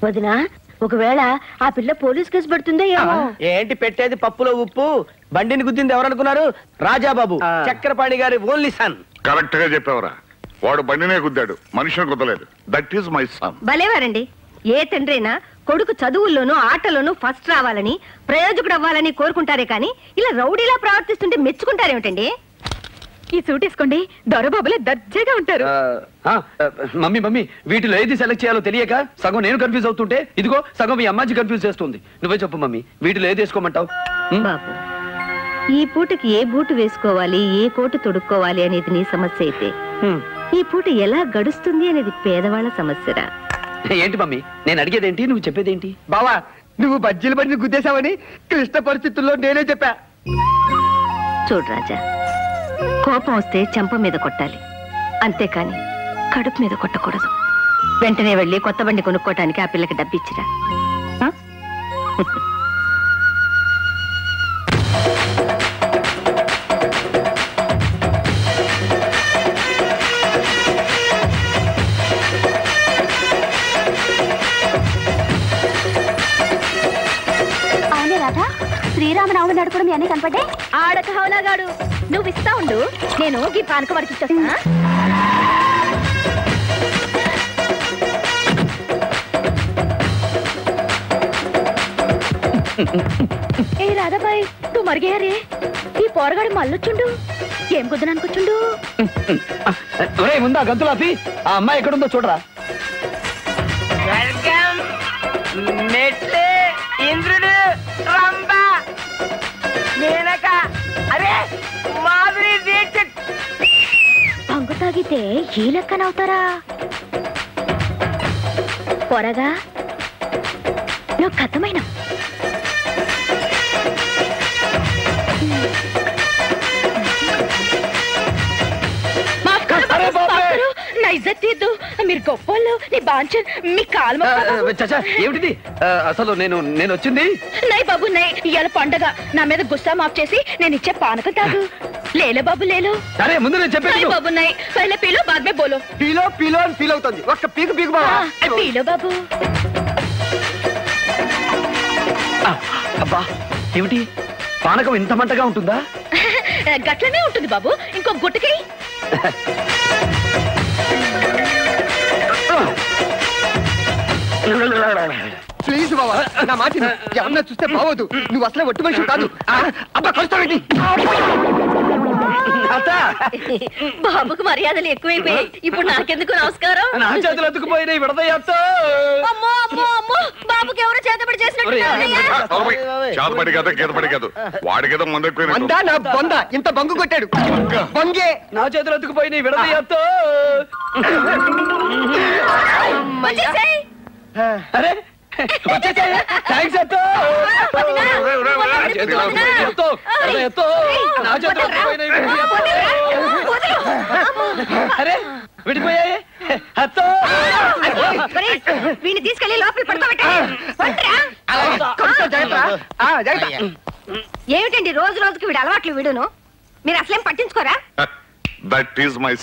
వదినా ఒకవేళ ఆ పిల్ల పోలీస్ కేసు పెడుతుందో ఏమో. ఏంటి పెట్టేది పప్పులో ఉప్పు? బండిని గుద్దింది ఎవరనుకున్నారు? రాజాబాబు, చక్రపాణి గారి ఓన్లీ సన్. కరెక్ట్ గా చెప్పావరా. వాడు బండినే గుద్దాడు, మనిషిని గుద్దలేదు. That is my son. భలేవారండి. ఏ తండ్రైనా కొడుకు చదువుల్లోనూ ఆటలోనూ ఫస్ట్ రావాలని, ప్రయోజకుడు అవ్వాలని కోరుకుంటారే కానీ ఇలా రౌడీలా ప్రవర్తిస్తుంటే మెచ్చుకుంటారేమిటండి? ఈ సూట్ వేసుకోండి, దొరబాబులే దర్జాగా ఉంటారు. మమ్మీ వీటిలో ఏది సెలెక్ట్ చేయాలో తెలియక సగం నేను కన్ఫ్యూజ్ అవుతుంటే ఇదిగో సగం మీ అమ్మాజీ కన్ఫ్యూజ్ చేస్తుంది. నువ్వే చెప్పు మమ్మీ, వీటిలో ఏది వేసుకోమంటావు? బాబు, ఈ పూటకి ఏ బూటు వేసుకోవాలి, ఏ కోటు తొడుక్కోవాలి అనేది నీ సమస్య అయితే, ఈ పూట ఎలా గడుస్తుంది అనేది పేదవాళ్ళ సమస్యరా. ఏంటి మమ్మీ, నేను అడిగేదేంటి, నువ్వు చెప్పేదేంటి? బావా, నువ్వు బజ్జీల బండిని గుద్దేశావని క్లిష్ట పరిస్థితుల్లో నేనే చెప్పా. చూడు రాజా, కోపం వస్తే చెంప మీద కొట్టాలి, అంతేకాని కడుపు మీద కొట్టకూడదు. వెంటనే వెళ్ళి కొత్త బండి కొనుక్కోటానికి ఆ పిల్లకి డబ్బిచ్చిరా. అవునే రాధా, శ్రీరామనవమి నడుపుడు మీ అన్ని కనపడ్డే. ఆడక హౌలాగాడు, నువ్వు ఇస్తా ఉండు, నేను ఈ పానక వరకు ఇచ్చేస్తా. ఏ రాధాబాయ్, నువ్వు మరిగేయారే. ఈ పోరగాడు మళ్ళొచ్చుండు, ఏం కుదరనుకొచ్చుండు. ముందా గంతులాపి ఆ అమ్మాయి ఎక్కడుందో చూడరా. మెట్లే ఇంద్రుడు, రంభ, మేనక, అరే మాధురి దీక్షిత్. పంగు తాగితే ఈ లెక్కనవుతారా? పొరగా నువ్వు కథమైన నా ఇజ్జత్ తీద్దు. మీరు గొప్పలు, నీ బాంచన్, మీ కాలు. ఏమిటిది అసలు? నేను వచ్చింది నై బాబు నై, ఇవాళ పండగ. నా మీద గుస్సా మాఫ్ చేసి నేను ఇచ్చే పానకం తాగు. లేలే బాబు లేలో. సరే ముందు నేను చెప్పేది బాబు నై, పహలే పీలో బాద్ మే బోలో. పీలో పీలో అని ఫీల్ అవుతుంది. ఒక్క పీకు పీకు బావా. పీలో బాబు. అబ్బా, ఏమిటి పానకం ఇంత మంటగా ఉంటుందా? గట్లనే ఉంటుంది బాబు, ఇంకో గుట్టకి. ప్లీజ్ బావా, నా మాట ఎవరన్నా చూస్తే బావద్దు. నువ్వు అసలే ఒట్టి మనిషి కాదు. అబ్బా కలుస్తావేంటి? బాబుకు మర్యాదలు ఎక్కువైపోయాయి. ఇప్పుడు నాకెందుకు నమస్కారం? నా చేతులు ఎత్తుకుపోయినాయి, విడదయ్యా. అమ్మో అమ్మో అమ్మో, బాబుకి ఎవరో చేతబడి చేసినట్టు. చేతబడి కదా, గీతబడి కాదు. వాడికేదో మంద నా బొంద ఇంత బంగు కొట్టాడు. బంగే నా చేతులు ఎత్తుకుపోయినాయి, విడదయ్యా. అరే థ్యాంక్స్ అత్తో. అరే విడిపోయాయి అత్తో. వీడిని తీసుకెళ్లి లోపల పడుకోబెట్టా. ఏమిటండి రోజు రోజుకి వీడు అలవాట్లు వీడును? మీరు అసలేం పట్టించుకోరా? That is my